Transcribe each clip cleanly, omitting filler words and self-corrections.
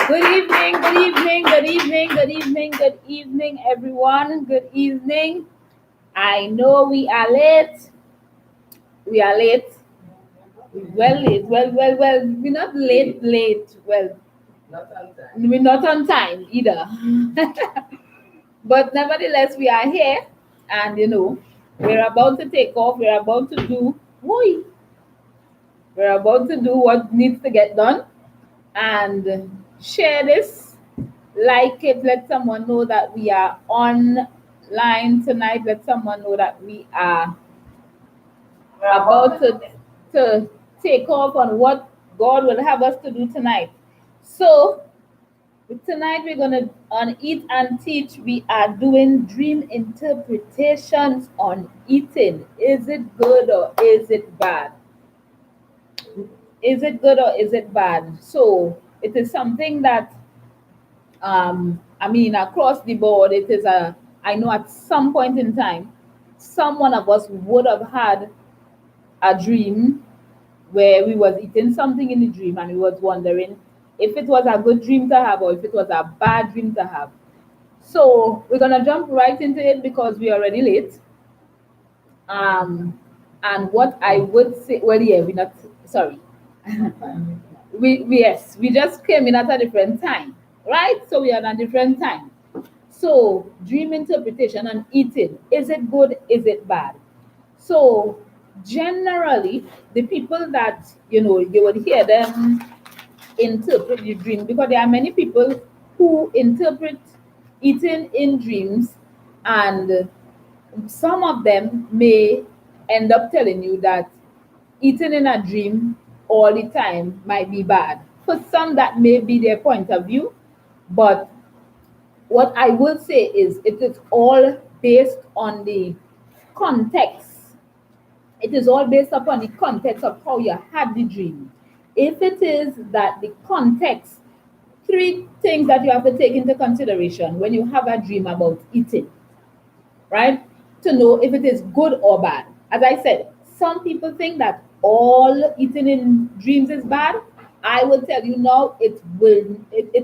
Good evening, good evening, good evening, good evening, good evening, everyone. Good evening. I know we are late. We are late. Well, late. Well. We're not late. Well, we're not on time either. But nevertheless, we are here, and we're about to take off. We're about to do. Woi, we're about to do what needs to get done and share this, like it, let someone know that we are online tonight, let someone know that we are about to take off on what God will have us to do tonight. So tonight we're going to, on Eat and Teach, we are doing dream interpretations on eating. Is it good or is it bad? Is it good or is it bad? So it is something that across the board, it is I know at some point in time, some one of us would have had a dream where we was eating something in the dream and we was wondering if it was a good dream to have or if it was a bad dream to have. So we're gonna jump right into it because we're already late. And what I would say, well, yeah, we're not sorry. We just came in at a different time, right? So we are at a different time. So dream interpretation and eating, is it good? Is it bad? So generally, the people that you would hear them interpret the dream, because there are many people who interpret eating in dreams, and some of them may end up telling you that eating in a dream all the time might be bad. For some, that may be their point of view, but what I will say is it is all based on the context. It is all based upon the context of how you had the dream. If it is that the context, three things that you have to take into consideration when you have a dream about eating, right? To know if it is good or bad. As I said, some people think that all eating in dreams is bad. I will tell you now, it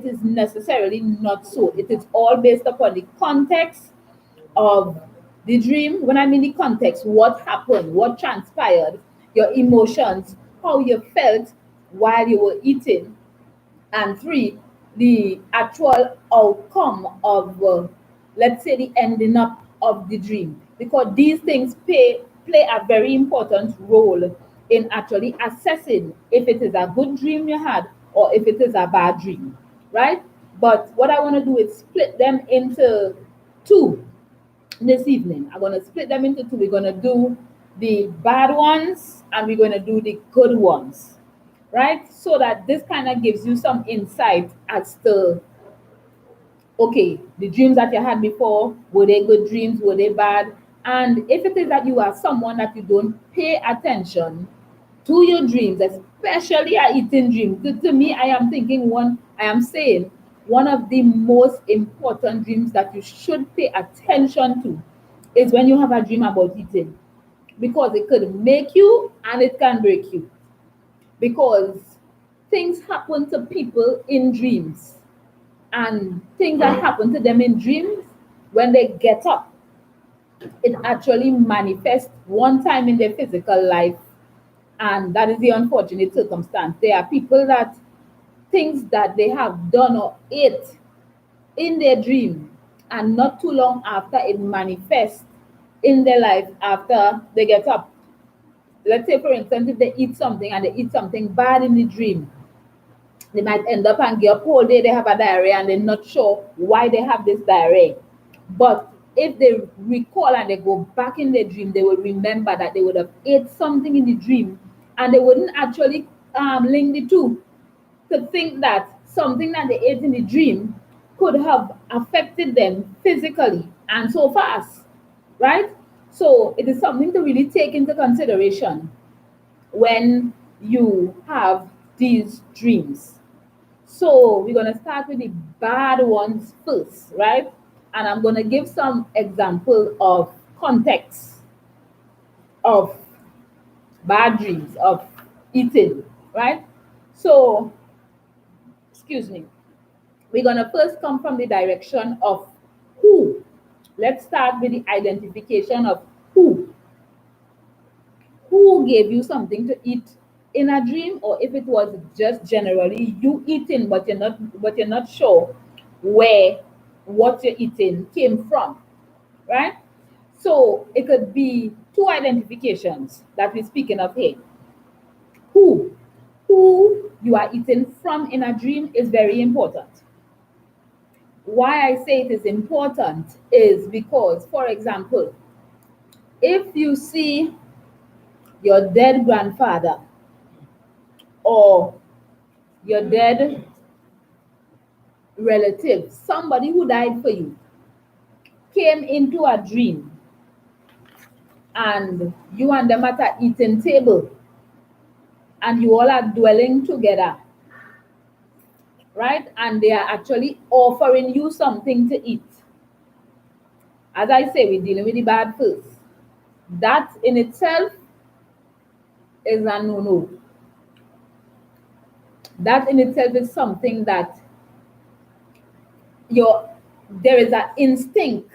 is necessarily not so. It is all based upon the context of the dream. When I mean the context, what happened, what transpired, your emotions, how you felt while you were eating, and three, the actual outcome of, let's say, the ending up of the dream, because these things play a very important role in actually assessing if it is a good dream you had or if it is a bad dream, right? But what I want to do is split them into two this evening. I'm going to split them into two. We're going to do the bad ones and we're going to do the good ones, right? So that this kind of gives you some insight as to, okay, the dreams that you had before, were they good dreams? Were they bad? And if it is that you are someone that you don't pay attention to your dreams, especially a eating dream, to me, I am saying one of the most important dreams that you should pay attention to is when you have a dream about eating, because it could make you and it can break you, because things happen to people in dreams, and things that happen to them in dreams, when they get up, it actually manifests one time in their physical life, and that is the unfortunate circumstance. There are people that things that they have done or ate in their dream, and not too long after, it manifests in their life after they get up. Let's say, for instance, if they eat something and they eat something bad in the dream, they might end up and get up whole day, they have a diarrhea and they're not sure why they have this diarrhea. But if they recall and they go back in their dream, they will remember that they would have ate something in the dream, and they wouldn't actually link the two, to think that something that they ate in the dream could have affected them physically and so fast, right? So it is something to really take into consideration when you have these dreams. So we're going to start with the bad ones first, right? And I'm going to give some example of context of bad dreams of eating, right? So, excuse me. we're going to first come from the direction of who. Let's start with the identification of who. Who gave you something to eat in a dream, or if it was just generally you eating, but you're not sure where what you're eating came from, right? So it could be two identifications that we're speaking of here. Who you are eating from in a dream is very important. Why I say it is important is because, for example, if you see your dead grandfather or your dead relative, somebody who died for you, came into a dream and you and them at an eating table and you all are dwelling together, right? And they are actually offering you something to eat. As I say, we're dealing with the bad first. That in itself is a no-no. That in itself is something that there is an instinct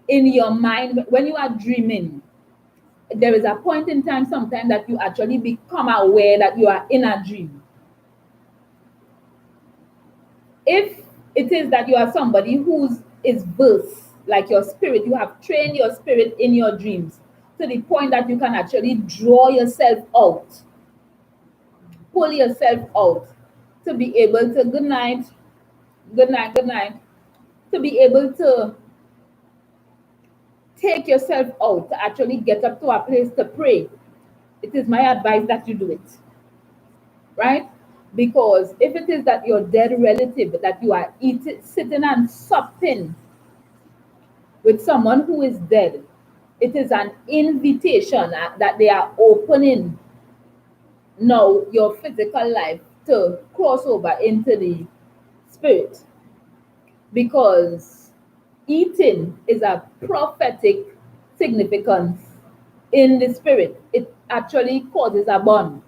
in your mind when you are dreaming. There is a point in time sometimes that you actually become aware that you are in a dream. If it is that you are somebody who is versed, like your spirit, you have trained your spirit in your dreams to the point that you can actually draw yourself out, pull yourself out to be able to good night, to be able to take yourself out to actually get up to a place to pray. It is my advice that you do it, right? Because if it is that your dead relative that you are sitting and supping with someone who is dead, it is an invitation that they are opening now your physical life to cross over into the spirit. Because eating is a prophetic significance in the spirit. It actually causes a bond.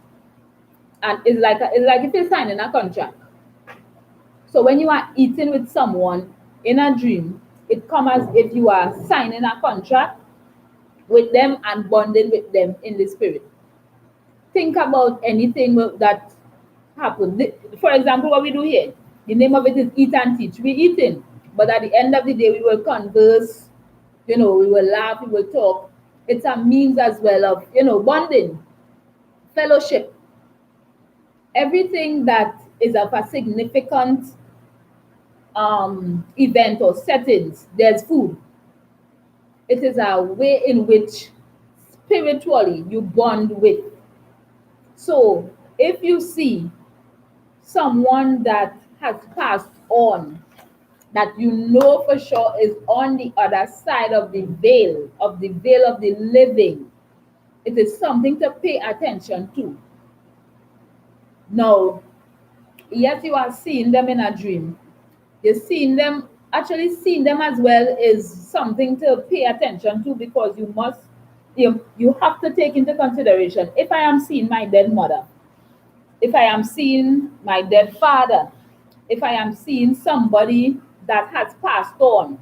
And it's like if you're signing a contract. So when you are eating with someone in a dream, it comes as if you are signing a contract with them and bonding with them in the spirit. Think about anything that happened. For example, what we do here, the name of it is Eat and Teach. We're eating, but at the end of the day, we will converse, we will laugh, we will talk. It's a means as well of, bonding, fellowship. Everything that is of a significant event or settings, there's food. It is a way in which spiritually you bond with. So if you see someone that has passed on, that you know for sure is on the other side of the veil of the living, it is something to pay attention to. Now, yes, you are seeing them in a dream. You're seeing them, actually seeing them as well is something to pay attention to, because you have to take into consideration, if I am seeing my dead mother, if I am seeing my dead father, if I am seeing somebody that has passed on,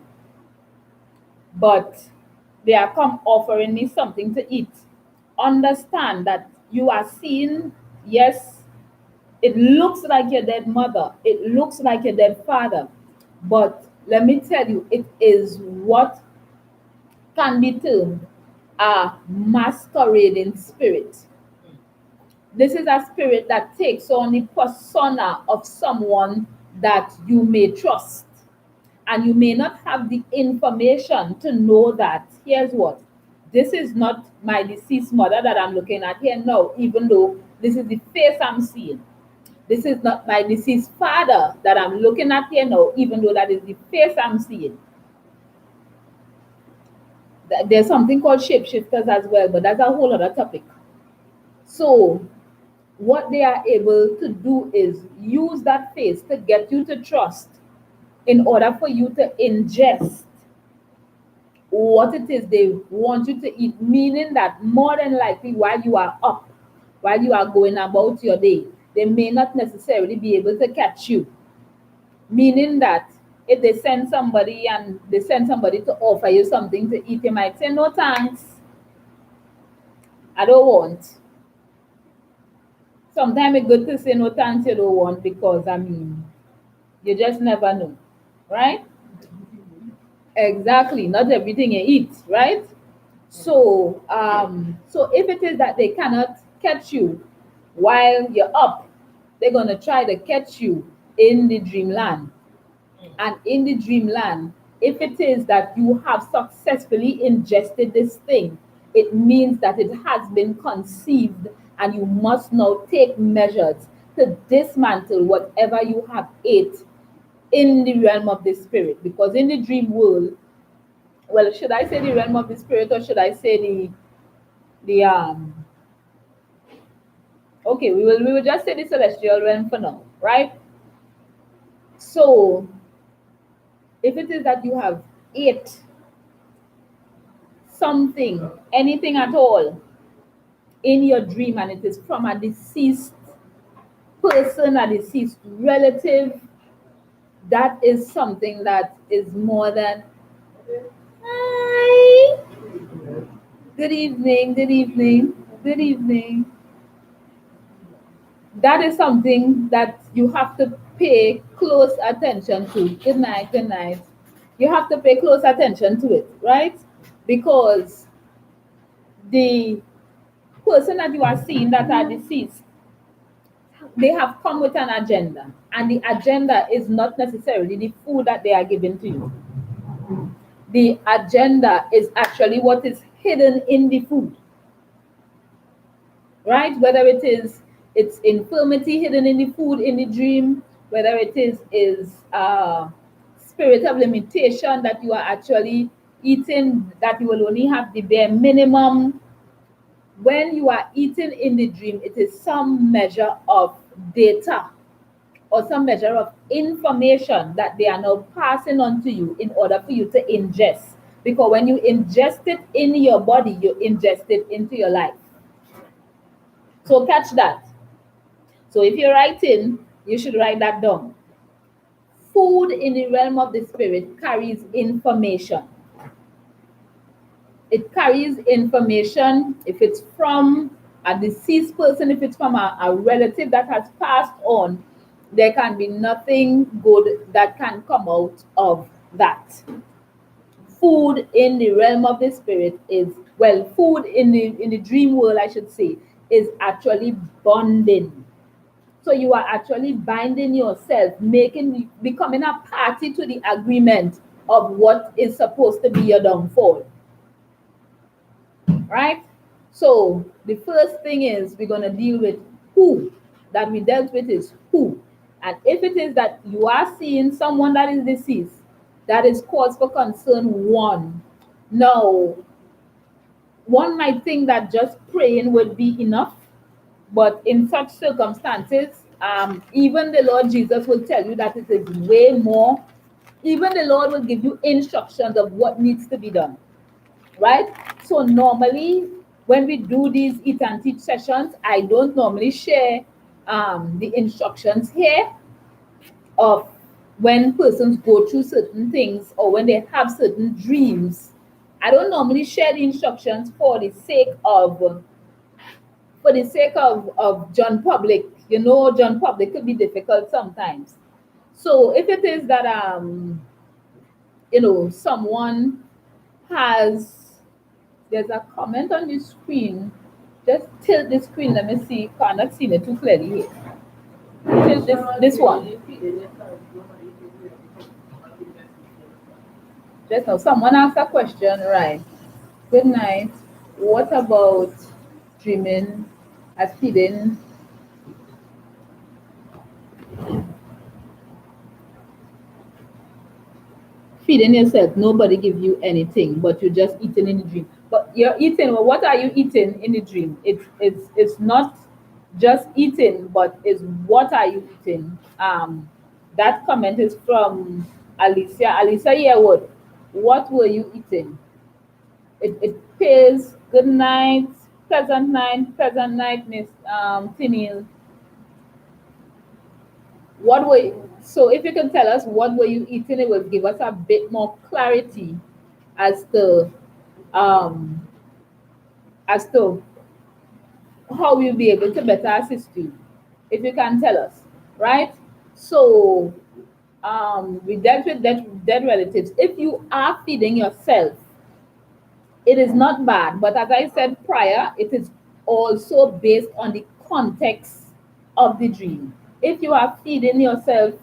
but they are come offering me something to eat, understand that you are seeing, yes, it looks like your dead mother, it looks like your dead father, but let me tell you, it is what can be termed a masquerading spirit. This is a spirit that takes on the persona of someone that you may trust. And you may not have the information to know that, here's what, this is not my deceased mother that I'm looking at here now, even though this is the face I'm seeing. This is not my deceased father that I'm looking at here now, even though that is the face I'm seeing. There's something called shapeshifters as well, but that's a whole other topic. So what they are able to do is use that face to get you to trust in order for you to ingest what it is they want you to eat, meaning that more than likely while you are up, while you are going about your day, they may not necessarily be able to catch you. Meaning that if they send somebody and they send somebody to offer you something to eat, you might say, no thanks, I don't want. Sometimes it's good to say no thanks, you don't want, because I mean, you just never know, right? Exactly, not everything you eat, right? So, so if it is that they cannot catch you while you're up, they're gonna try to catch you in the dreamland. And in the dreamland, if it is that you have successfully ingested this thing, it means that it has been conceived, and you must now take measures to dismantle whatever you have ate in the realm of the spirit. Because in the dream world, well, should I say the realm of the spirit, or should I say the okay, we will just say the celestial realm for now, right? So if it is that you have ate something, anything at all in your dream, and it is from a deceased person, a deceased relative, that is something that is more than, hi, good evening, good evening, good evening. That is something that you have to pay close attention to. Good night, good night. You have to pay close attention to it, right? Because the person that you are seeing that are deceased, they have come with an agenda, and the agenda is not necessarily the food that they are giving to you. The agenda is actually what is hidden in the food, right? Whether it's infirmity hidden in the food in the dream, whether it is spirit of limitation that you are actually eating, that you will only have the bare minimum. When you are eating in the dream, it is some measure of data or some measure of information that they are now passing on to you in order for you to ingest. Because when you ingest it in your body, you ingest it into your life. So catch that. So if you're writing, you should write that down. Food in the realm of the spirit carries information. It carries information. If it's from a deceased person, if it's from a relative that has passed on, there can be nothing good that can come out of that. Food in the realm of the spirit is, well, food in the dream world, I should say, is actually bonding. So you are actually binding yourself, becoming a party to the agreement of what is supposed to be your downfall. Right? So the first thing is we're going to deal with who. That we dealt with is who. And if it is that you are seeing someone that is deceased, that is cause for concern, one. Now, one might think that just praying would be enough, but in such circumstances, even the Lord Jesus will tell you that it is way more. Even the Lord will give you instructions of what needs to be done, right? So normally, when we do these eat and teach sessions, I don't normally share the instructions here of when persons go through certain things or when they have certain dreams. I don't normally share the instructions for the sake of John Public. You know, John Public could be difficult sometimes. So if it is that someone has, there's a comment on the screen. Just tilt the screen. Let me see. Cannot see it too clearly here. Tilt this one. Just now, someone asked a question, right? Good night. What about dreaming as feeding? Feeding yourself, nobody give you anything, but you're just eating in the dream. But you're eating, well, what are you eating in the dream? It's not just eating, but it's what are you eating? That comment is from Alicia. Alicia Yearwood, what were you eating? It pays. Good night, pleasant night, Miss Tennille. So if you can tell us what were you eating, it will give us a bit more clarity as to um, as to how we'll be able to better assist you. If you can tell us, right? So we dealt with dead relatives. If you are feeding yourself, it is not bad, but as I said prior, it is also based on the context of the dream. If you are feeding yourself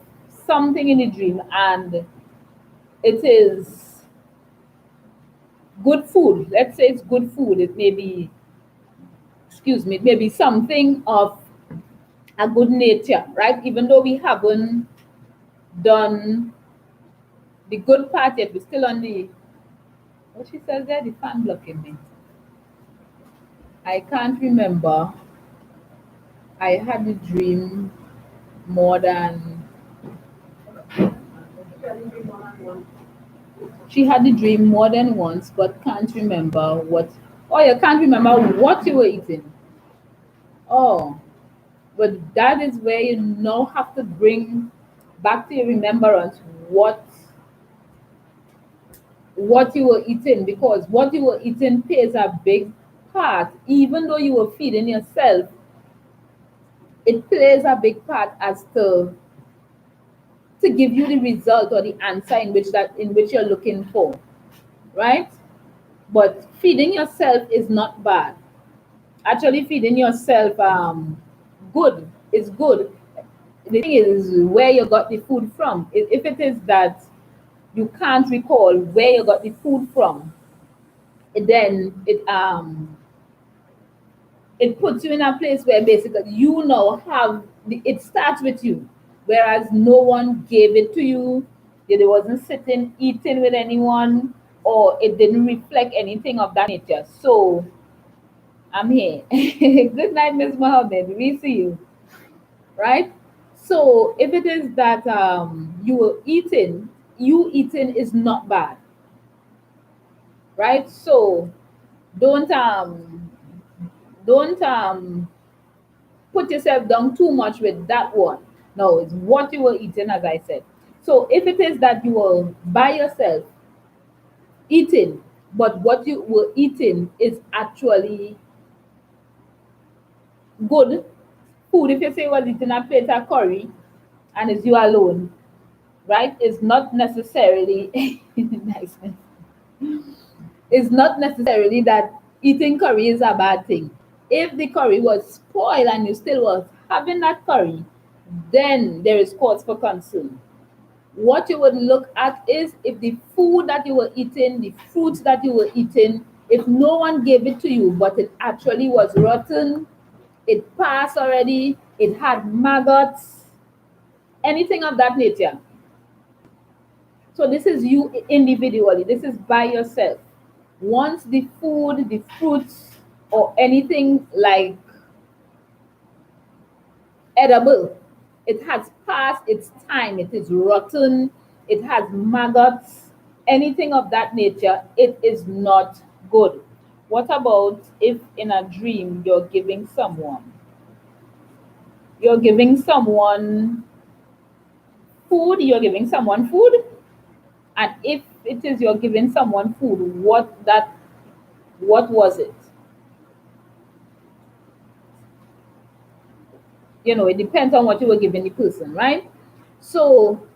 something in the dream and it is good food, let's say it's good food, it may be, excuse me, it may be something of a good nature, right? Even though we haven't done the good part yet, we're still on the, what she says there, the fan blocking me. I can't remember. I had the dream more than, she had the dream more than once, but can't remember what, oh, you can't remember what you were eating. Oh, but that is where you now have to bring back to your remembrance what you were eating, because what you were eating plays a big part. Even though you were feeding yourself, it plays a big part as to give you the result or the answer in which you're looking for, right? But feeding yourself is not bad. Actually, feeding yourself good is good. The thing is where you got the food from. If it is that you can't recall where you got the food from, then it puts you in a place where basically you now have it starts with you, whereas no one gave it to you. It wasn't sitting eating with anyone, or it didn't reflect anything of that nature. So I'm here. Good night, Miss Mohammed. We see you, right? So if it is that you were eating, you eating is not bad, right? So don't um don't put yourself down too much with that one. No, it's what you were eating, as I said. So if it is that you were by yourself eating, but what you were eating is actually good food, if you say you was eating a plate of curry and it's you alone, right? It's not necessarily nice. It's not necessarily that eating curry is a bad thing. If the curry was spoiled and you still was having that curry, then there is cause for concern. What you would look at is if the food that you were eating, the fruits that you were eating, if no one gave it to you, but it actually was rotten, it passed already, it had maggots, anything of that nature. So this is you individually, this is by yourself. Once the food, the fruits, or anything like edible, it has passed its time, it is rotten, it has maggots, anything of that nature, it is not good. What about if in a dream you're giving someone food, you're giving someone food, and if it is you're giving someone food, what was it? It depends on what you were giving the person, right? So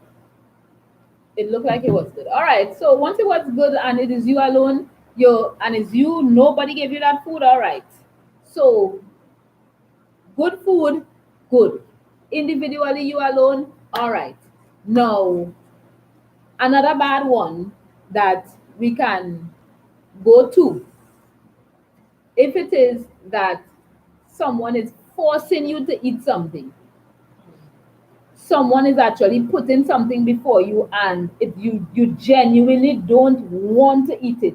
it looked like it was good. All right. So once it was good and it is you alone, it's you, nobody gave you that food. All right. So good food, good. Individually, you alone. All right. Now, another bad one that we can go to, if it is that someone is forcing you to eat something, someone is actually putting something before you, and if you genuinely don't want to eat it,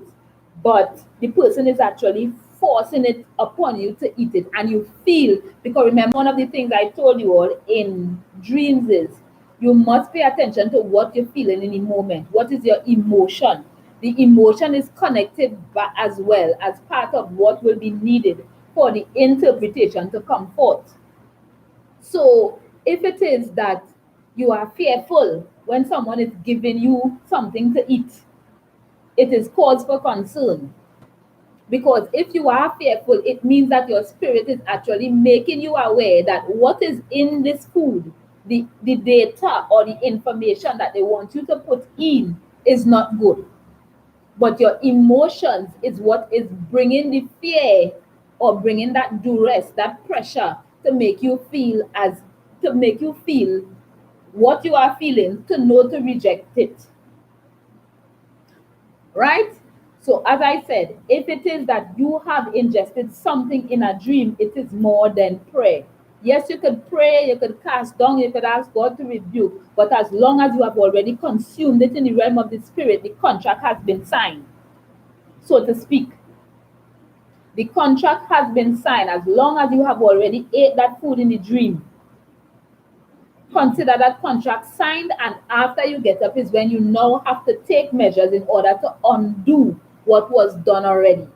but the person is actually forcing it upon you to eat it, and you feel, because remember, one of the things I told you all in dreams is you must pay attention to what you're feeling in the moment. What is your emotion? The emotion is connected as well as part of what will be needed for the interpretation to come forth. So if it is that you are fearful when someone is giving you something to eat. It is cause for concern. Because if you are fearful, it means that your spirit is actually making you aware that what is in this food, the data or the information that they want you to put in is not good. But your emotions is what is bringing the fear or bringing that duress, that pressure to make you feel what you are feeling, to know to reject it. Right? So as I said, if it is that you have ingested something in a dream, it is more than prayer. Yes, you could pray, you could cast down, you could ask God to rebuke, but as long as you have already consumed it in the realm of the spirit, the contract has been signed, so to speak. The contract has been signed. As long as you have already ate that food in the dream, consider that contract signed, and after you get up is when you now have to take measures in order to undo what was done already.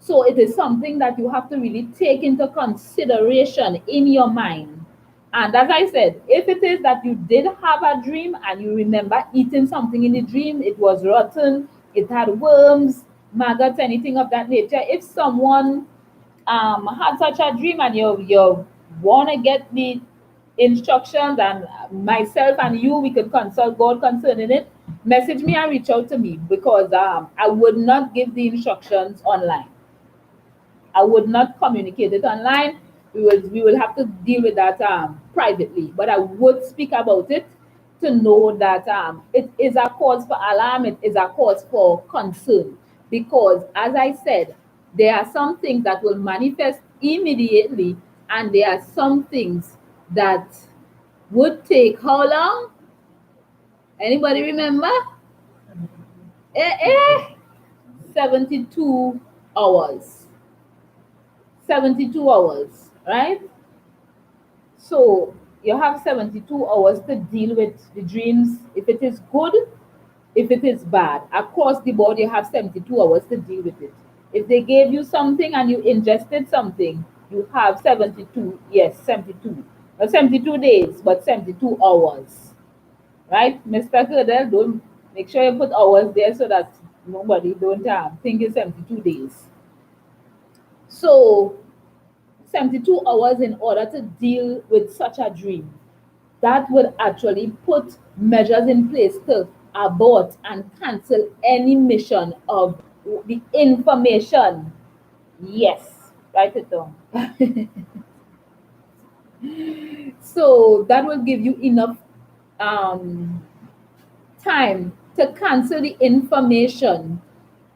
So it is something that you have to really take into consideration in your mind. And as I said, if it is that you did have a dream and you remember eating something in the dream, it was rotten, it had worms, maggots, anything of that nature. If someone had such a dream and you want to get the instructions, and myself and you, we could consult God concerning it, message me and reach out to me, because I would not give the instructions online. I would not communicate it online. We will have to deal with that privately. But I would speak about it to know that it is a cause for alarm. It is a cause for concern, because, as I said, there are some things that will manifest immediately, and there are some things that would take how long? Anybody remember? 72 hours. 72 hours, right? So you have 72 hours to deal with the dreams. If it is good, if it is bad, across the board, you have 72 hours to deal with it. If they gave you something and you ingested something, you have 72, yes, 72. Not 72 days, but 72 hours, right? Mr. Girdell, don't make sure you put hours there so that nobody don't think it's 72 days. So 72 hours in order to deal with such a dream. That would actually put measures in place to abort and cancel any mission of the information. Yes, write it down. So that will give you enough time to cancel the information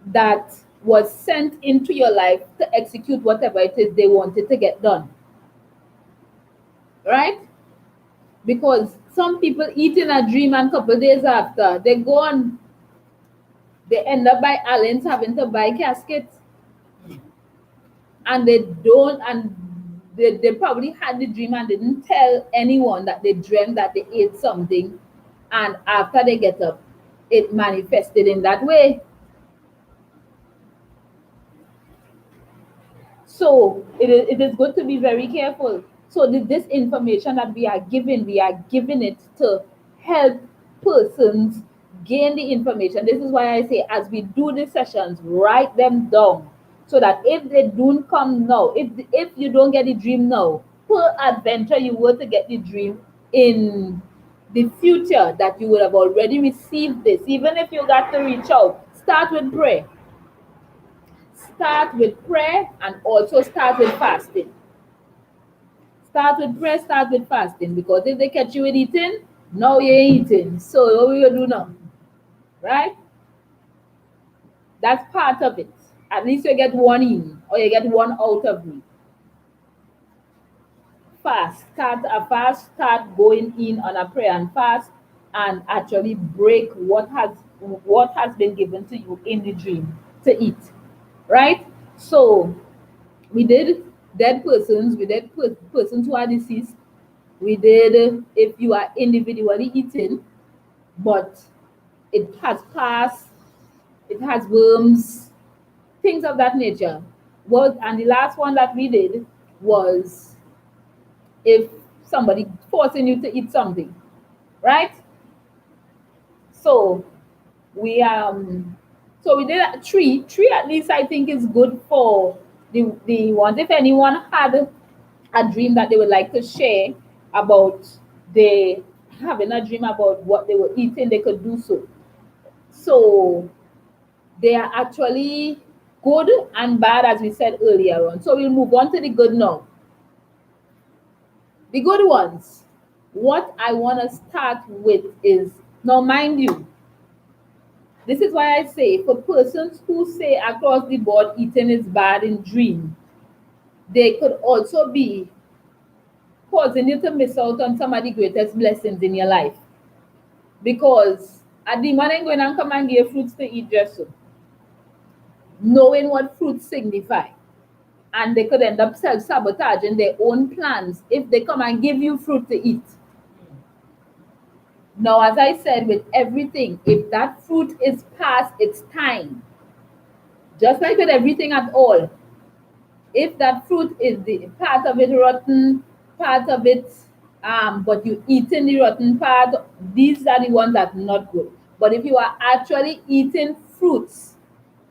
that was sent into your life to execute whatever it is they wanted to get done. Right? Because some people eat in a dream and a couple days after, they go on, they end up by Allen's having to buy caskets. And they don't, and they probably had the dream and didn't tell anyone that they dreamt that they ate something. And after they get up, it manifested in that way. So it is good to be very careful. So this information that we are giving it to help persons gain the information. This is why I say, as we do the sessions, write them down, so that if they don't come now, if you don't get the dream now, per adventure you were to get the dream in the future, that you would have already received this. Even if you got to reach out, start with prayer. Start with prayer, and also start with fasting. Start with prayer, start with fasting, because if they catch you with eating, now you're eating. So what will you do now? Right? That's part of it. At least you get one in, or you get one out of me. Fast. Start a fast, start going in on a prayer and fast, and actually break what has been given to you in the dream to eat. Right? So we did dead persons, we did persons who are deceased, we did if you are individually eating, but it has passed, it has worms, things of that nature. And the last one that we did was if somebody forcing you to eat something, right? So we did three at least. I think is good for the ones. If anyone had a dream that they would like to share about they having a dream about what they were eating, they could do so. So they are actually good and bad, as we said earlier on. So we'll move on to the good now. The good ones. What I want to start with is, now mind you, this is why I say for persons who say across the board eating is bad in dream, they could also be causing you to miss out on some of the greatest blessings in your life. Because a demon ain't going to come and give fruits to eat just so, knowing what fruits signify. And they could end up self-sabotaging their own plans if they come and give you fruit to eat. Now, as I said, with everything, if that fruit is past its time, just like with everything at all, if that fruit is the part of it rotten, part of it, but you eating the rotten part, these are the ones that are not good. But if you are actually eating fruits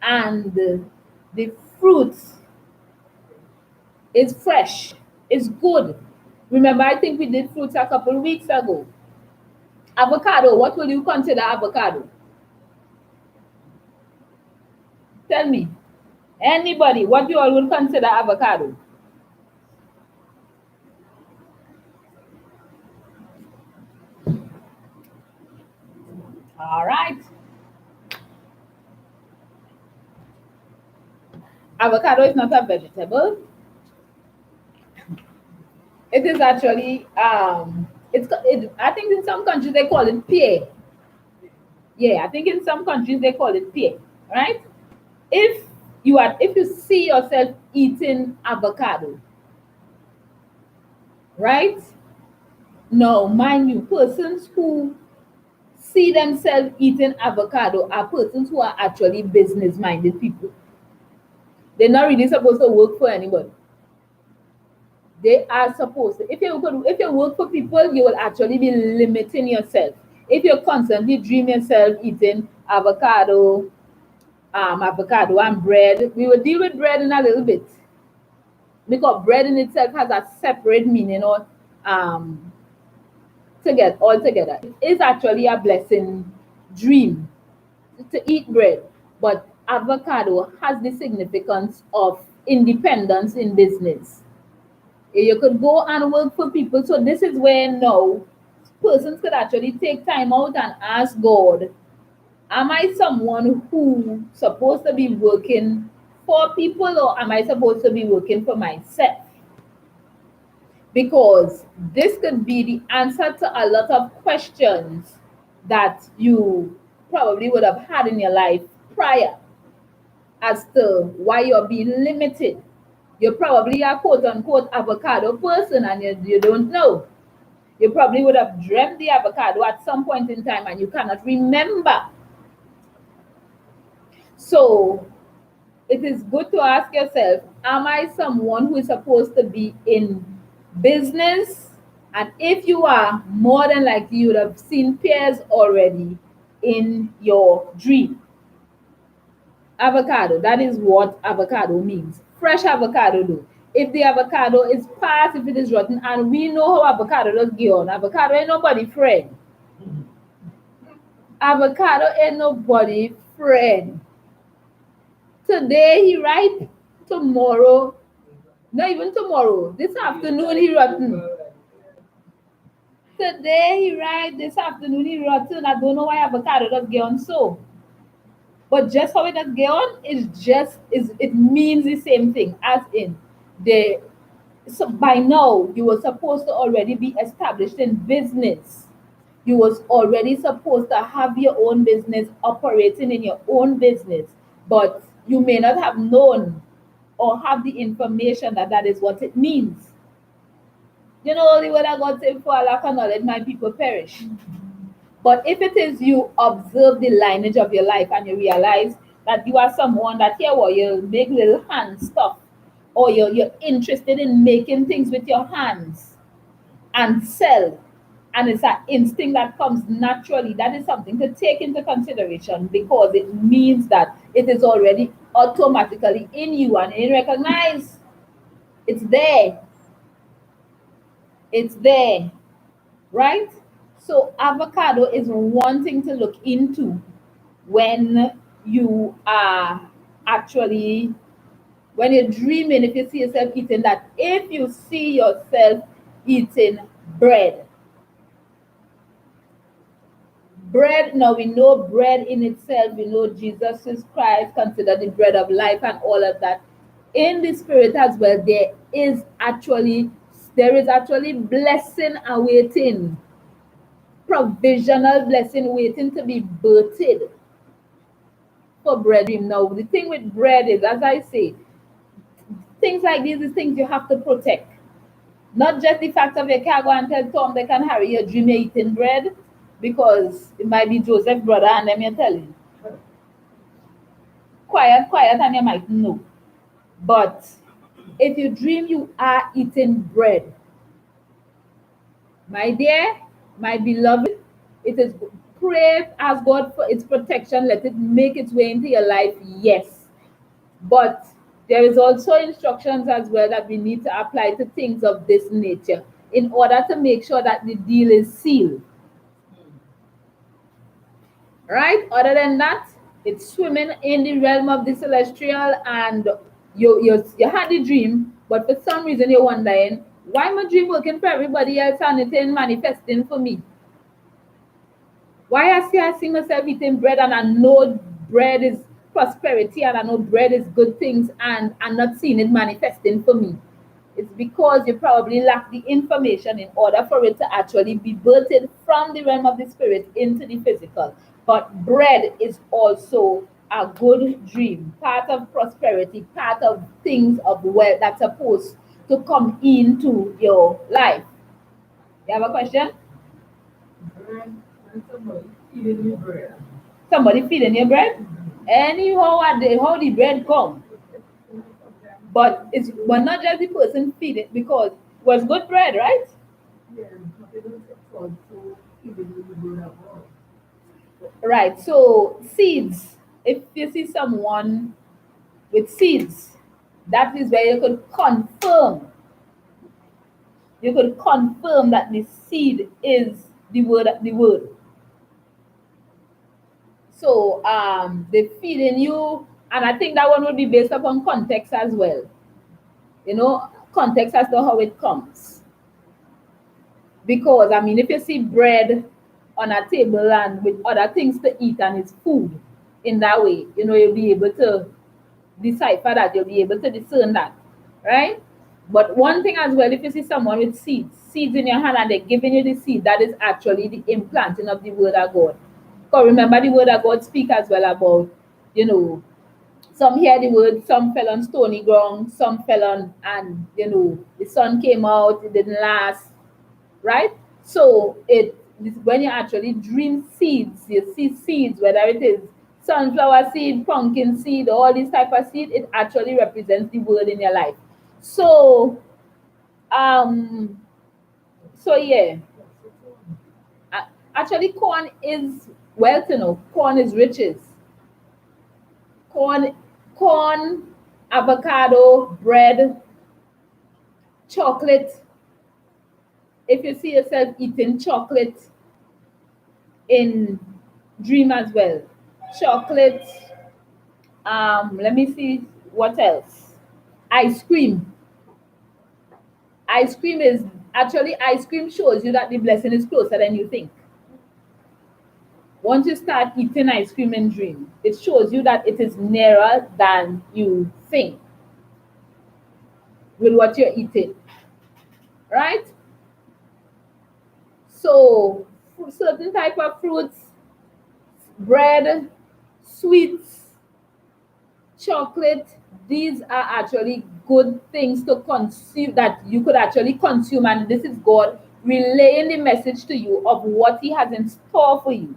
and the fruits is fresh, is good. Remember, I think we did fruits a couple of weeks ago. Avocado, what will you consider avocado? Tell me. Anybody, what you all will consider avocado? All right. Avocado is not a vegetable. It is actually, I think in some countries they call it pear. Yeah, I think in some countries they call it pear, right? If you see yourself eating avocado, right? No, mind you, persons who see themselves eating avocado are persons who are actually business-minded people. They're not really supposed to work for anybody. They are supposed to. If you work for people, you will actually be limiting yourself. If you constantly dream yourself eating avocado and bread, we will deal with bread in a little bit, because bread in itself has a separate meaning or altogether. It is actually a blessing dream to eat bread, but avocado has the significance of independence in business. You could go and work for people. So this is where now persons could actually take time out and ask God, am I someone who supposed to be working for people, or am I supposed to be working for myself? Because this could be the answer to a lot of questions that you probably would have had in your life prior as to why you're being limited. You're probably a quote-unquote avocado person and you don't know. You probably would have dreamt the avocado at some point in time and you cannot remember. So it is good to ask yourself, am I someone who is supposed to be in business? And if you are, more than likely you would have seen pears already in your dream. Avocado, that is what avocado means. Fresh avocado though. If the avocado is past, if it is rotten, and we know how avocado does go on. Avocado ain't nobody friend. Avocado ain't nobody friend. Today he ripe, tomorrow, not even tomorrow, this afternoon he rotten. Today he ripe, this afternoon he rotten. I don't know why avocado does go on so. But just how it does go on it means the same thing, as in so by now you were supposed to already be established in business. You was already supposed to have your own business, operating in your own business, but you may not have known or have the information that that is what it means. You know, the word of God said, for lack of knowledge, my people perish. But if it is you observe the lineage of your life and you realize that you are someone that here where you make little hand stuff, or you're interested in making things with your hands, and sell. And it's an instinct that comes naturally. That is something to take into consideration because it means that it is already automatically in you and you recognize it's there. It's there, right? So avocado is one thing to look into when you are actually, when you're dreaming, if you see yourself eating that, if you see yourself eating bread. Bread, now we know bread in itself, we know Jesus is Christ, considered the bread of life and all of that. In the spirit as well, there is actually blessing awaiting, provisional blessing waiting to be birthed for bread. Now, the thing with bread is, as I say, things like these is things you have to protect. Not just the fact of you can't go and tell Tom they can hurry your dream eating bread, because it might be Joseph's brother and them you're telling. Quiet, and you might know. But if you dream you are eating bread, my dear, my beloved, it is pray, ask God for its protection, let it make its way into your life, yes. But there is also instructions as well that we need to apply to things of this nature in order to make sure that the deal is sealed. Right? Other than that, it's swimming in the realm of the celestial, and you had the dream, but for some reason you're wondering, why my dream working for everybody else and it ain't manifesting for me? Why I see myself eating bread and I know bread is prosperity and I know bread is good things and I'm not seeing it manifesting for me? It's because you probably lack the information in order for it to actually be birthed from the realm of the spirit into the physical. But bread is also a good dream, part of prosperity, part of things of wealth that's supposed to come into your life. You have a question? Bread, and somebody feeding you bread. Somebody feeding your bread? Anyhow, how the bread come? But it's not just the person feeding, because it was good bread, right? Yeah, but they don't take food, so feeding you the bread of all. Right. So seeds. If you see someone with seeds, that is where you could confirm. You could confirm that the seed is the word. The word. So they feeding you, and I think that one would be based upon context as well. You know, context as to how it comes. Because I mean, if you see bread on a table and with other things to eat and it's food in that way, you know, you'll be able to decipher that, you'll be able to discern that, right? But one thing as well, if you see someone with seeds in your hand and they're giving you the seed, that is actually the implanting of the word of God. Because remember, the word of God speak as well about, you know, some hear the word, some fell on stony ground, some fell on, and you know, the sun came out, it didn't last, right? So when you actually dream seeds, you see seeds, whether it is sunflower seed, pumpkin seed, all these type of seed, it actually represents the word in your life. So um yeah, actually corn is wealth, you know, corn is riches. Corn, avocado, bread, chocolate. If you see yourself eating chocolate in dream as well, chocolate. Let me see what else. Ice cream. Ice cream is actually, ice cream shows you that the blessing is closer than you think. Once you start eating ice cream in dream, it shows you that it is nearer than you think with what you're eating, right? So certain type of fruits, bread, sweets, chocolate, these are actually good things to consume, that you could actually consume, and this is God relaying the message to you of what he has in store for you.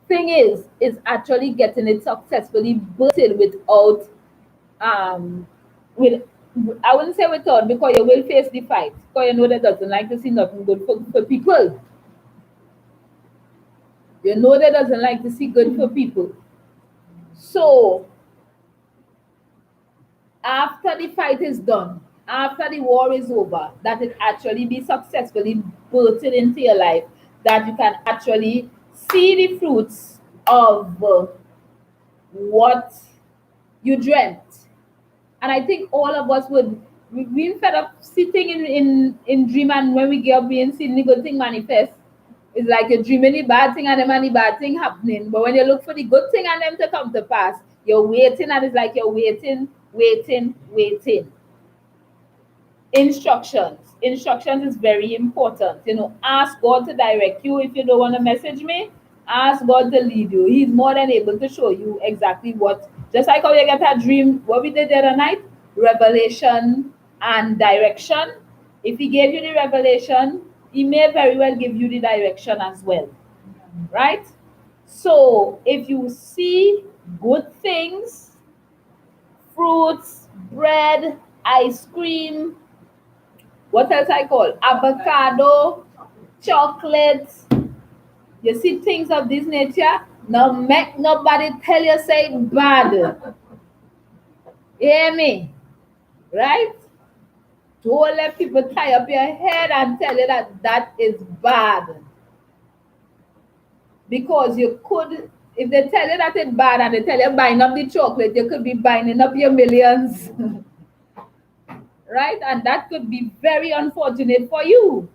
Thing is actually getting it successfully birthed without I wouldn't say without, because you will face the fight. Because you know that doesn't like to see nothing good for people. You know that doesn't like to see good for people. So after the fight is done, after the war is over, that it actually be successfully birthed into your life, that you can actually see the fruits of what you dreamt. And I think all of us would, we've been fed up sitting in dream, and when we get up being seeing the good thing manifest, it's like you're dreaming the bad thing and the bad thing happening. But when you look for the good thing and them to come to pass, you're waiting, and it's like you're waiting. Instructions is very important. Ask God to direct you. If you don't want to message me, ask God to lead you. He's more than able to show you exactly what, just like how you get a dream, what we did the other night, revelation and direction. If he gave you the revelation, he may very well give you the direction as well, right? So if you see good things, fruits, bread, ice cream, what else I call? Avocado, chocolates. You see things of this nature, no make nobody tell you say bad. Hear me? Right? Don't let people tie up your head and tell you that that is bad. Because you could, if they tell you that it's bad and they tell you buying up the chocolate, you could be buying up your millions. Right? And that could be very unfortunate for you.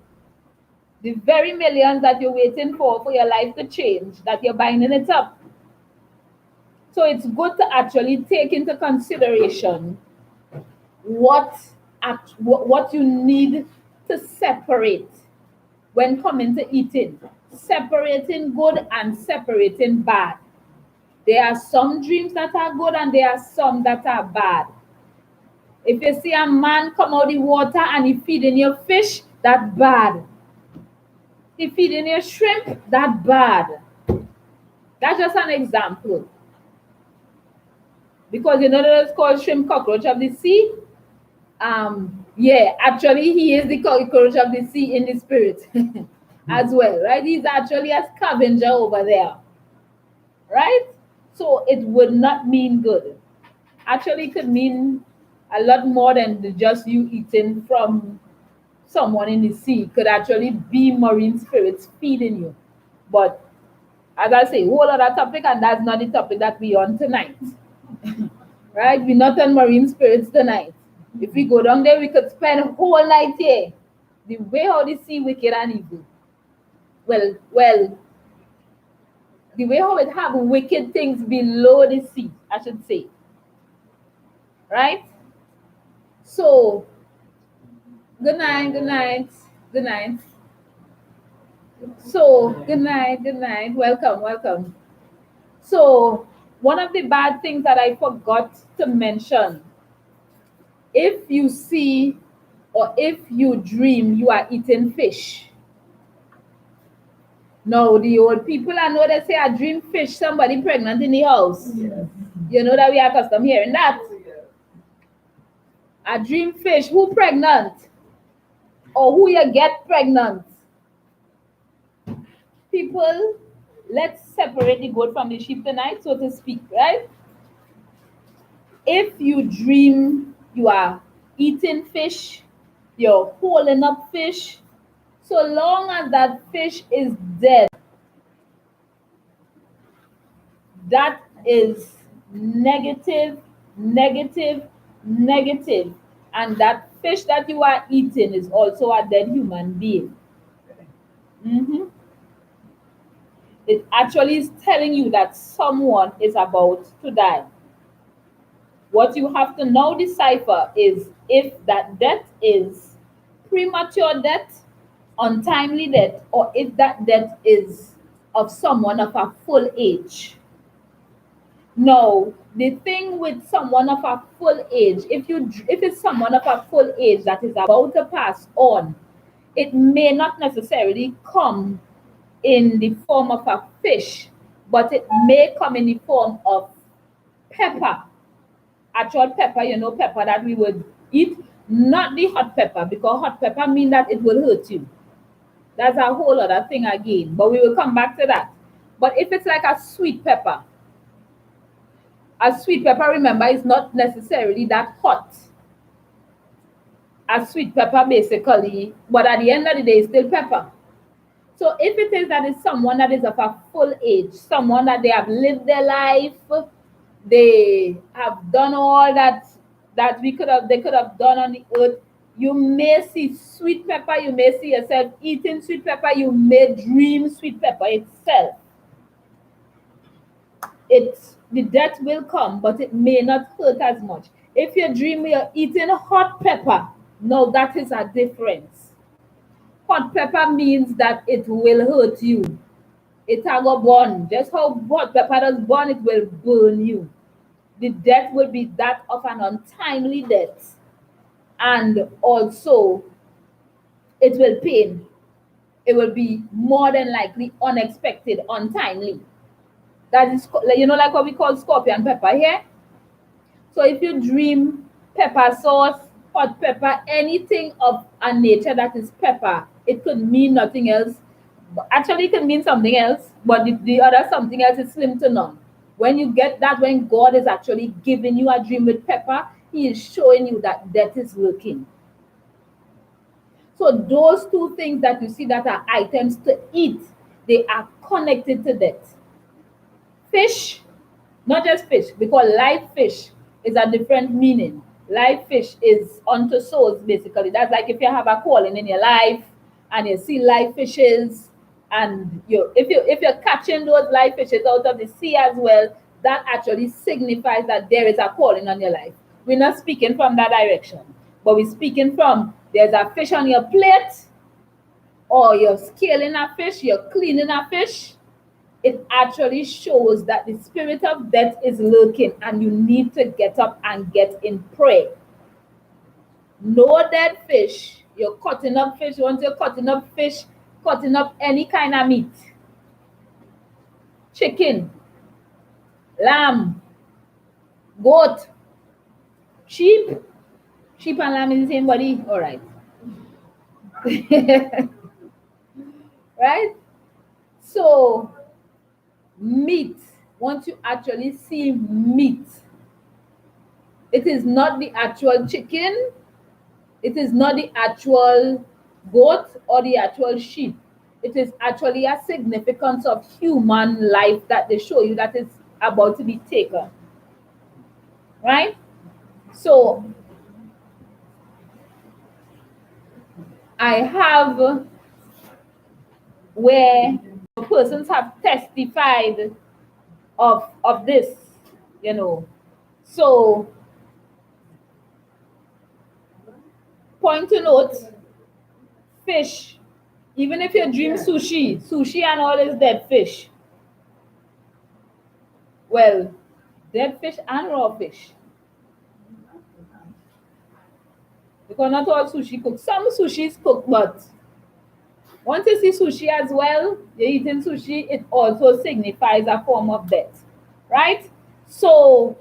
The very millions that you're waiting for your life to change, that you're binding it up. So it's good to actually take into consideration what you need to separate when coming to eating. Separating good and separating bad. There are some dreams that are good and there are some that are bad. If you see a man come out of the water and he feeding your fish, that's bad. He feeding your shrimp, that's bad. That's just an example. Because you know that it's called shrimp cockroach of the sea? Yeah, actually he is the cockroach of the sea in the spirit as well, right? He's actually a scavenger over there, right? So it would not mean good. Actually, it could mean a lot more than just you eating from someone in the sea. It could actually be marine spirits feeding you. But as I say, whole other topic, and that's not the topic that we're on tonight. Right? We're not on marine spirits tonight. If we go down there, we could spend a whole night here. The way how the sea wicked and evil. Well, the way how it have wicked things below the sea, I should say. Right? So, good night. So, good night. Welcome. So, one of the bad things that I forgot to mention, if you see or if you dream you are eating fish. No, the old people, I know they say I dream fish, somebody pregnant in the house. Yes. You know that we are accustomed hearing that. I dream fish, who pregnant? Or who you get pregnant? People, let's separate the goat from the sheep tonight, so to speak, right? If you dream you are eating fish, you're holding up fish, so long as that fish is dead, that is negative. And that fish that you are eating is also a dead human being. It actually is telling you that someone is about to die. What you have to now decipher is if that death is premature death, untimely death, or if that death is of someone of a full age. No, the thing with someone of a full age, if it's someone of a full age that is about to pass on, it may not necessarily come in the form of a fish, but it may come in the form of pepper. Actual pepper, pepper that we would eat, not the hot pepper, because hot pepper mean that it will hurt you. That's a whole other thing again, but we will come back to that. But if it's like a sweet pepper, remember, is not necessarily that hot. A sweet pepper basically, but at the end of the day, it's still pepper. So if it is that it's someone that is of a full age, someone that they have lived their life, they have done all that they could have done on the earth, you may see sweet pepper, you may see yourself eating sweet pepper, you may dream sweet pepper itself. The death will come, but it may not hurt as much. If you dream you're eating hot pepper, no, that is a difference. Hot pepper means that it will hurt you. It will burn. Just how hot pepper does burn, it will burn you. The death will be that of an untimely death. And also, it will pain. It will be more than likely unexpected, untimely. That is, like what we call scorpion pepper here. So if you dream pepper sauce, hot pepper, anything of a nature that is pepper, it could mean nothing else. Actually, it can mean something else, but the other something else is slim to none. When you get that, when God is actually giving you a dream with pepper, He is showing you that death is working. So those two things that you see that are items to eat, they are connected to death. Fish, not just fish, because live fish is a different meaning. Live fish is unto souls, basically. That's like if you have a calling in your life and you see live fishes, and if you're catching those live fishes out of the sea as well, that actually signifies that there is a calling on your life. We're not speaking from that direction, but we're speaking from there's a fish on your plate, or you're scaling a fish, you're cleaning a fish. It actually shows that the spirit of death is lurking, and you need to get up and get in prayer. No dead fish. You're cutting up fish. Once you're cutting up fish, cutting up any kind of meat. Chicken, lamb, goat, sheep. Sheep and lamb is the same body. All right. Right? So, meat. Once you actually see meat, it is not the actual chicken, it is not the actual goat or the actual sheep. It is actually a significance of human life that they show you that is about to be taken. Right? So I have where persons have testified of this, So point to note, fish, even if you dream sushi and all is dead fish. Well, dead fish and raw fish. Because not all sushi cook. Some sushi is cooked, but once you see sushi as well, you're eating sushi, it also signifies a form of death, right? So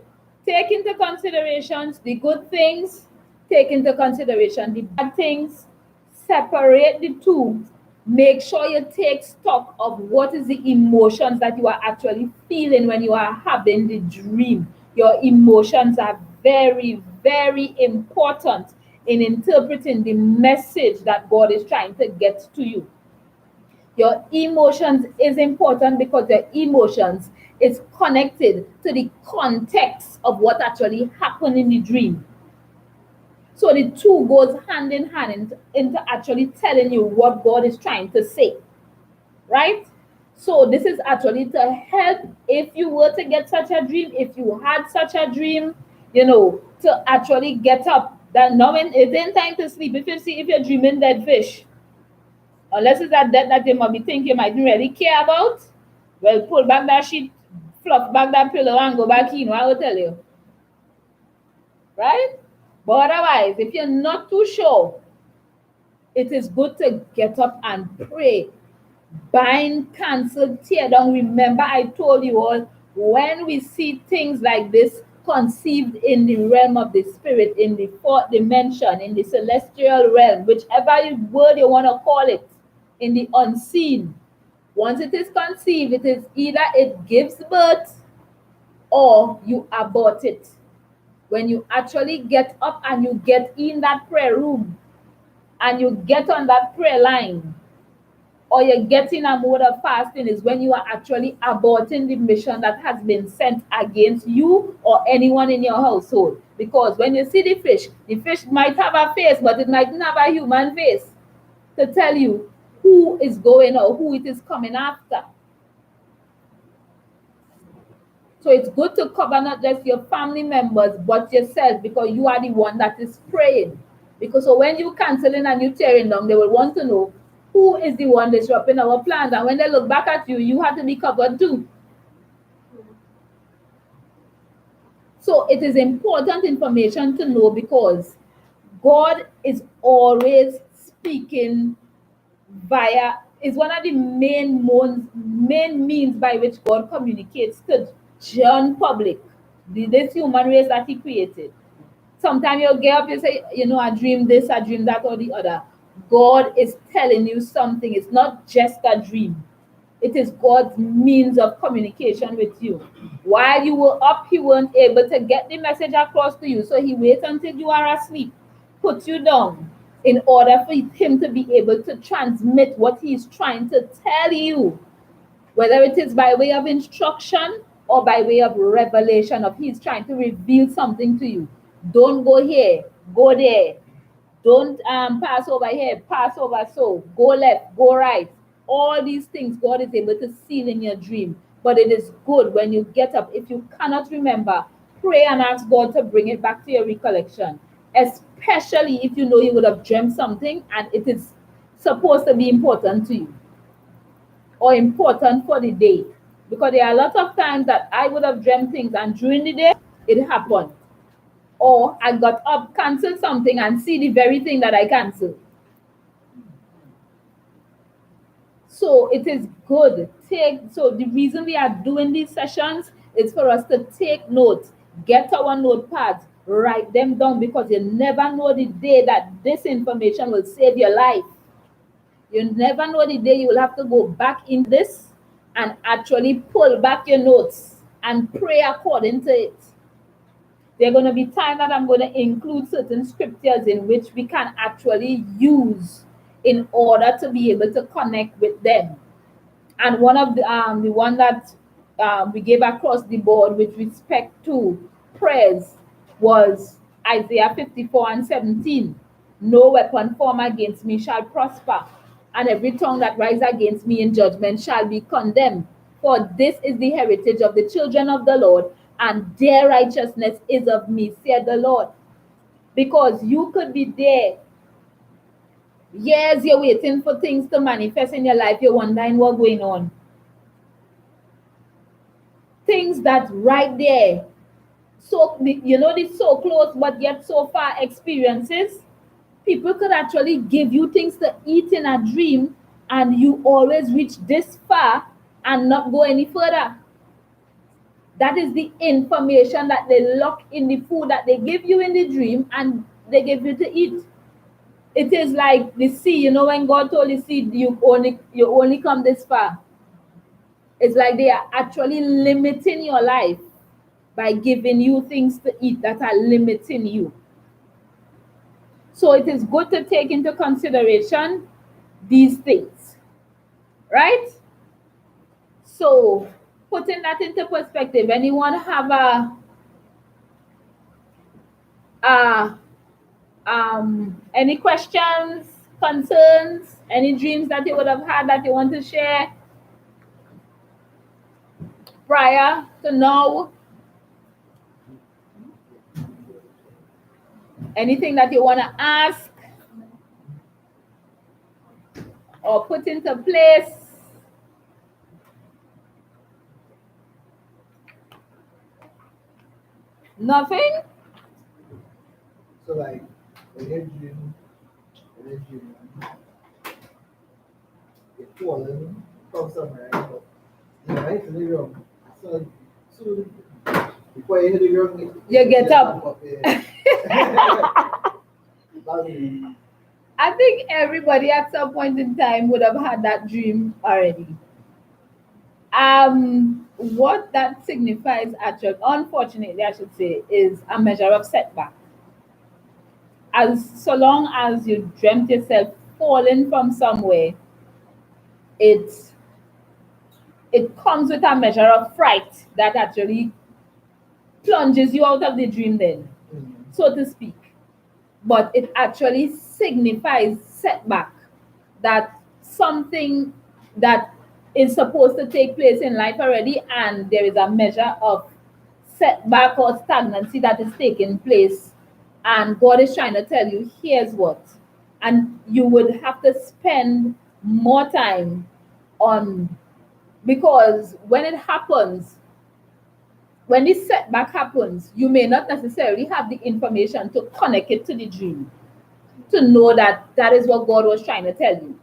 take into considerations the good things, take into consideration the bad things, separate the two. Make sure you take stock of what is the emotions that you are actually feeling when you are having the dream. Your emotions are very, very important in interpreting the message that God is trying to get to you. Your emotions is important because your emotions is connected to the context of what actually happened in the dream. So the two goes hand in hand into actually telling you what God is trying to say, right? So this is actually to help if you were to get such a dream, if you had such a dream, to actually get up. That knowing it ain't time to sleep. If you're dreaming dead fish, unless it's that death that you might be thinking you might really care about, well, pull back that sheet, fluff back that pillow, and go back in. I will tell you, right? But otherwise, if you're not too sure, it is good to get up and pray. Bind, cancel, tear down. Remember, I told you all, when we see things like this conceived in the realm of the spirit, in the fourth dimension, in the celestial realm, whichever word you want to call it, in the unseen. Once it is conceived, it is either it gives birth or you abort it. When you actually get up and you get in that prayer room and you get on that prayer line, or you get in a mode of fasting, is when you are actually aborting the mission that has been sent against you or anyone in your household. Because when you see the fish might have a face, but it might not have a human face to tell you who is going or who it is coming after. So it's good to cover not just your family members, but yourself, because you are the one that is praying. Because so when you canceling and you tearing down, they will want to know who is the one disrupting our plans. And when they look back at you, you have to be covered too. So it is important information to know, because God is always speaking is one of the main means by which God communicates to John public, this human race that he created. Sometimes you'll get up, you say, I dream this, I dream that, or the other. God is telling you something. It's not just a dream. It is God's means of communication with you. While you were up, he weren't able to get the message across to you. So he waits until you are asleep, put you down, in order for him to be able to transmit what he's trying to tell you. Whether it is by way of instruction or by way of revelation, of he's trying to reveal something to you. Don't go here, go there. Don't pass over here, pass over so. Go left, go right. All these things God is able to seal in your dream. But it is good when you get up. If you cannot remember, pray and ask God to bring it back to your recollection. Especially if you know you would have dreamt something and it is supposed to be important to you, or important for the day. Because there are a lot of times that I would have dreamt things and during the day it happened. Or I got up, canceled something, and see the very thing that I canceled. So it is good. So the reason we are doing these sessions is for us to take notes, get our notepads, write them down, because you never know the day that this information will save your life. You never know the day you will have to go back in this and actually pull back your notes and pray according to it. There are going to be times that I'm going to include certain scriptures in which we can actually use in order to be able to connect with them. And one of the one that we gave across the board with respect to prayers was Isaiah 54:17. No weapon formed against me shall prosper, and every tongue that rises against me in judgment shall be condemned. For this is the heritage of the children of the Lord, and their righteousness is of me, said the Lord. Because you could be there, years you're waiting for things to manifest in your life, you're wondering what's going on. Things that right there, so it's so close but yet so far experiences. People could actually give you things to eat in a dream, and you always reach this far and not go any further. That is the information that they lock in the food that they give you in the dream and they give you to eat. It is like the sea, when God told the sea, you only come this far. It's like they are actually limiting your life by giving you things to eat that are limiting you. So it is good to take into consideration these things, right? So putting that into perspective, anyone have any questions, concerns, any dreams that you would have had that you want to share prior to now? Anything that you want to ask or put into place? Nothing? So like when you fallen from somewhere, but you know, right in the room. So Before you hit the ground, You get up. Yeah. I think everybody at some point in time would have had that dream already. What that signifies, actually, unfortunately, I should say, is a measure of setback. As so long as you dreamt yourself falling from somewhere, it comes with a measure of fright that actually plunges you out of the dream, then, so to speak. But it actually signifies setback, that something that is supposed to take place in life already, and there is a measure of setback or stagnancy that is taking place, and God is trying to tell you, here's what. And you would have to spend more time on, because when it happens, when this setback happens, you may not necessarily have the information to connect it to the dream, to know that that is what God was trying to tell you.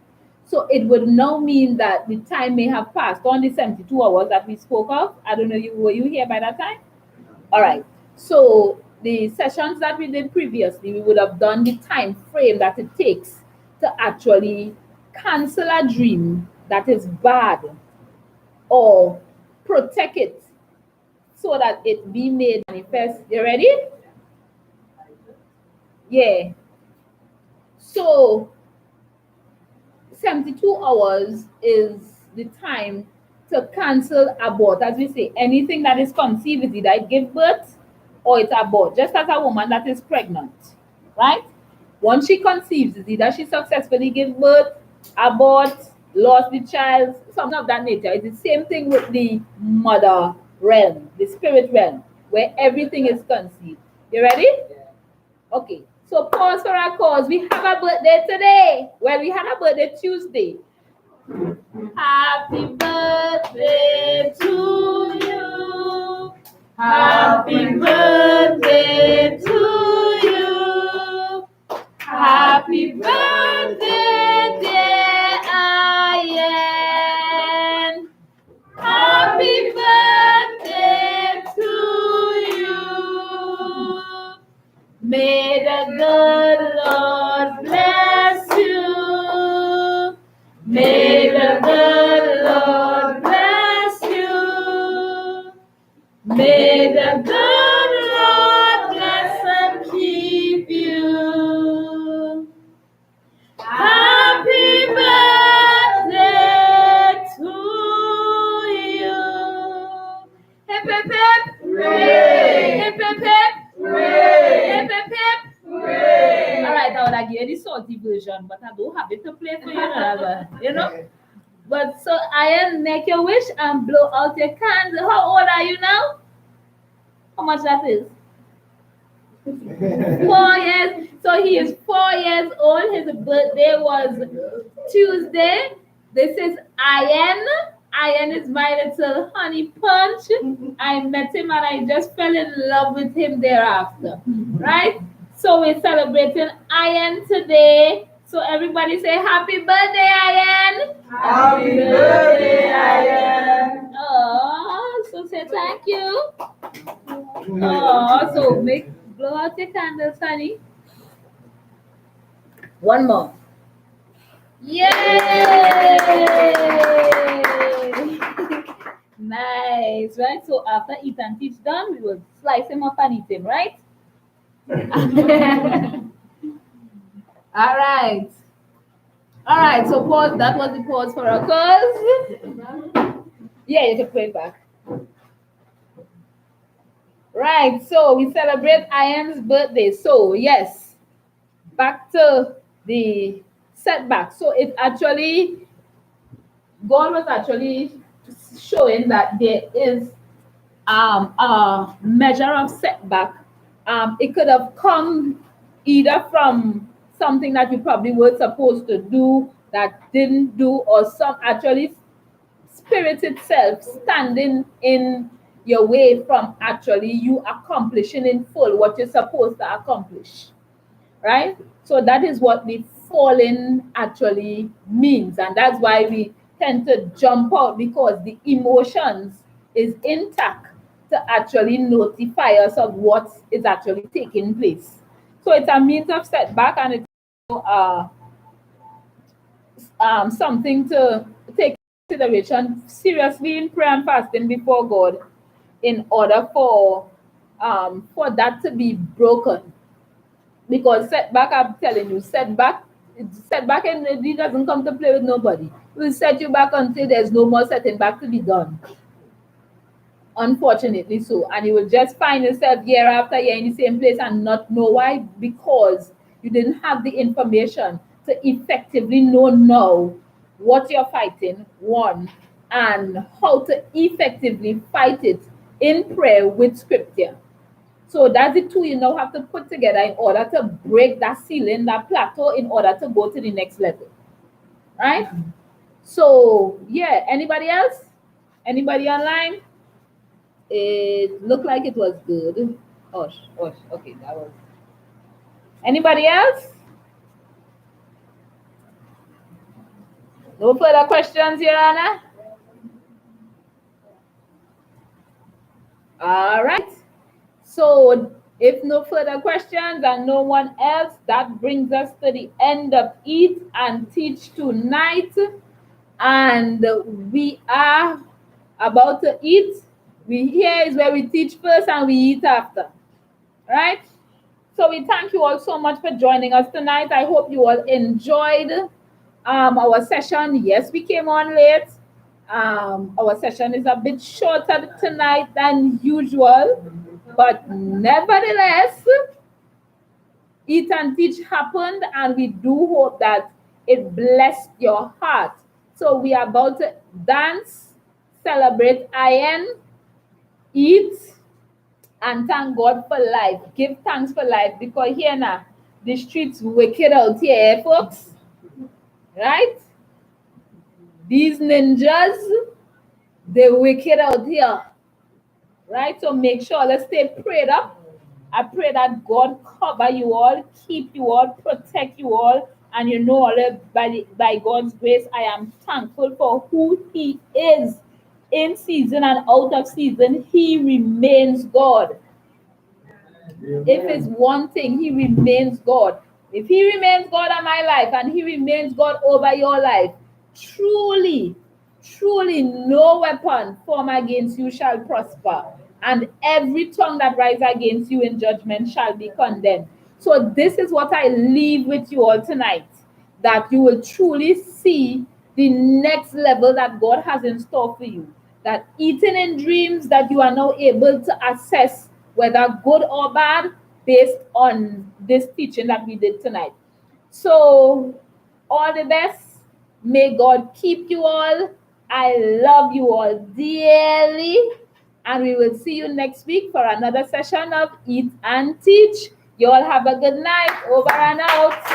So it would now mean that the time may have passed on the 72 hours that we spoke of. I don't know, were you here by that time? All right. So the sessions that we did previously, we would have done the time frame that it takes to actually cancel a dream that is bad, or protect it so that it be made manifest. You ready? Yeah. So 72 hours is the time to cancel abort. As we say, anything that is conceived is either it give birth or it's abort. Just as a woman that is pregnant, right? Once she conceives, it's either she successfully give birth, abort, lost the child, something of that nature. It's the same thing with the mother realm, the spirit realm, where everything is conceived. You ready? Okay. So pause for our cause. We have a birthday today. Well, we had a birthday Tuesday. Happy birthday to you. Happy birthday to you. Happy birthday, dear Ian. Happy birthday to you. May the good Lord bless you. May the good Lord bless you. May the good Lord bless and keep you. Happy birthday to you. Hip, hip, hip. Hooray. Hip, hip, hip. Hooray. Hip, hip, hip. Hooray. All right, I would have given the salty version, but I don't have it to play for you, But so, Ian, make your wish and blow out your candle. How old are you now? How much that is? 4 years. So he is 4 years old. His birthday was Tuesday. This is Ian. Ian is my little honey punch. I met him and I just fell in love with him thereafter. Right? So we're celebrating Ian today. So everybody say happy birthday, Ian. Happy birthday, Ian. Oh, so say thank you. Oh, so blow out your candles, honey. One more. Yay! Nice, right? So after eat and teach done, we will slice him up and eat him, right? All right. All right, so pause. That was the pause for our cause. Yeah, you can put it back. Right, so we celebrate Ian's birthday. So yes, back to the setback. So it actually, God was actually showing that there is a measure of setback. It could have come either from something that you probably were supposed to do that didn't do, or some actually spirit itself standing in your way from actually you accomplishing in full what you're supposed to accomplish, right? So that is what the falling actually means, and that's why we tend to jump out, because the emotions is intact, to actually notify us of what is actually taking place. So it's a means of setback, and it's something to take consideration seriously in prayer and fasting before God, in order for that to be broken. Because setback, I'm telling you, setback, and he doesn't come to play with nobody. Will set you back until there's no more setting back to be done. Unfortunately so. And you will just find yourself year after year in the same place and not know why, because you didn't have the information to effectively know now what you're fighting, one, and how to effectively fight it in prayer with scripture. So that's the two you now have to put together in order to break that ceiling, that plateau, in order to go to the next level. Right? So yeah, anybody else? Anybody online? It looked like it was good. Oh, okay, that was. Anybody else? No further questions, Your Honor? All right. So if no further questions and no one else, that brings us to the end of Eat and Teach tonight. And we are about to eat. Here is where we teach first and we eat after. Right? So we thank you all so much for joining us tonight. I hope you all enjoyed our session. Yes, we came on late. Our session is a bit shorter tonight than usual, but nevertheless, Eat and Teach happened, and we do hope that it blessed your heart. So we are about to dance, celebrate iron, eat, and thank God for life. Give thanks for life, because here now, the streets wicked out here, folks. Right? These ninjas, they wicked out here. Right? So make sure, let's stay prayed up. I pray that God cover you all, keep you all, protect you all. And you know, by God's grace, I am thankful for who He is. In season and out of season, He remains God. If it's one thing, He remains God. If He remains God on my life and He remains God over your life, truly, truly no weapon formed against you shall prosper. And every tongue that rises against you in judgment shall be condemned. So this is what I leave with you all tonight, that you will truly see the next level that God has in store for you. That eating in dreams, that you are now able to assess whether good or bad based on this teaching that we did tonight. So all the best. May God keep you all. I love you all dearly. And we will see you next week for another session of Eat and Teach. You all have a good night. Over and out.